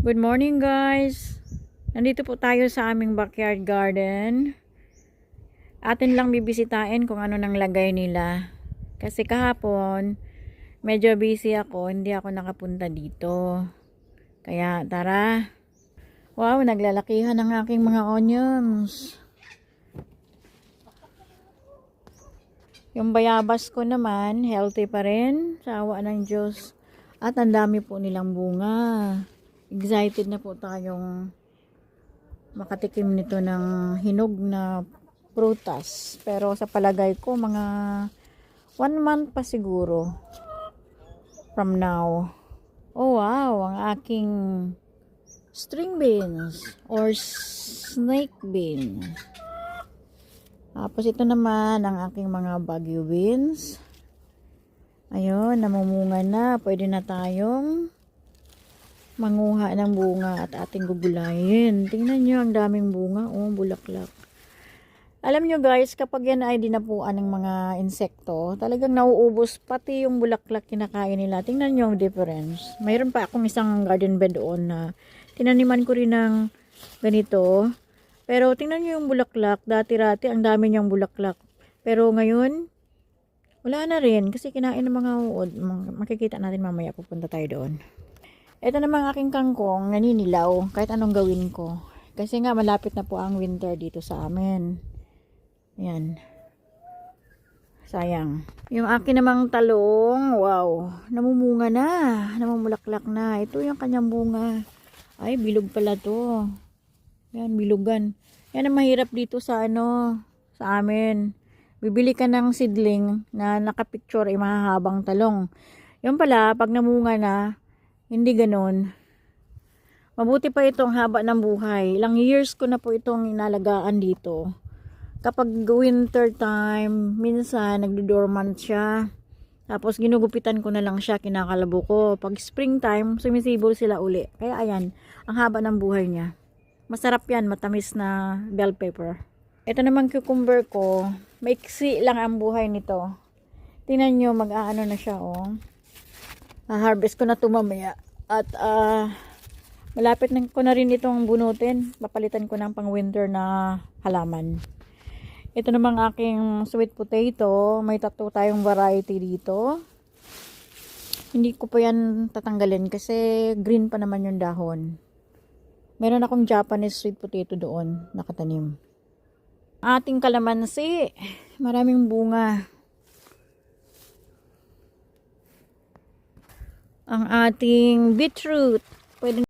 Good morning guys. Nandito po tayo sa aming backyard garden. Atin lang bibisitain kung ano nang lagay nila. Kasi kahapon, medyo busy ako. Hindi ako nakapunta dito. Kaya tara. Wow, naglalakihan ang aking mga onions. Yung bayabas ko naman, healthy pa rin. Sa awa ng Diyos. At ang dami po nilang bunga. Excited na po tayong makatikim nito ng hinog na prutas. Pero sa palagay ko, mga 1 month pa siguro from now. Oh wow, ang aking string beans or snake bean. Tapos ito naman ang aking mga Baguio beans. Ayun, namumunga na. Pwede na tayong manguha ng bunga at ating gugulayin. Tingnan nyo, ang daming bunga. Oh, bulaklak. Alam nyo guys, kapag yan ay dinapuan ng mga insekto, talagang nauubos pati yung bulaklak kinakain nila. Tingnan nyo ang difference. Mayroon pa akong isang garden bed doon na tinaniman ko rin ng ganito. Pero tingnan nyo yung bulaklak. Dati-rati, ang dami niyang bulaklak. Pero ngayon, wala na rin. Kasi kinain ng mga uod. Makikita natin mamaya, pupunta tayo doon. Ito namang aking kangkong, naninilaw, kahit anong gawin ko. Kasi nga, malapit na po ang winter dito sa amin. Ayan. Sayang. Yung akin namang talong, wow, namumunga na, namumulaklak na. Ito yung kanyang bunga. Ay, bilog pala to. Yan, bilugan. Yan ang mahirap dito sa sa amin. Bibili ka ng seedling na nakapicture ay mahahabang talong. Yung pala, pag namunga na, hindi ganon. Mabuti pa itong haba ng buhay. Ilang years ko na po itong inalagaan dito. Kapag winter time, minsan nagdo-dormant siya. Tapos ginugupitan ko na lang siya, kinakalabo ko. Pag springtime, sumisibol sila uli. Kaya ayan, ang haba ng buhay niya. Masarap yan, matamis na bell pepper. Ito naman cucumber ko, maiksi lang ang buhay nito. Tingnan nyo, mag-aano na siya oh. Harvest ko na ito mamaya. At malapit na ko na rin itong bunutin. Papalitan ko ng pang winter na halaman. Ito namang aking sweet potato. May tatlo tayong variety dito. Hindi ko pa yan tatanggalin kasi green pa naman yung dahon. Meron akong Japanese sweet potato doon nakatanim. Ating kalamansi. Maraming bunga. Ang ating beetroot. Pwede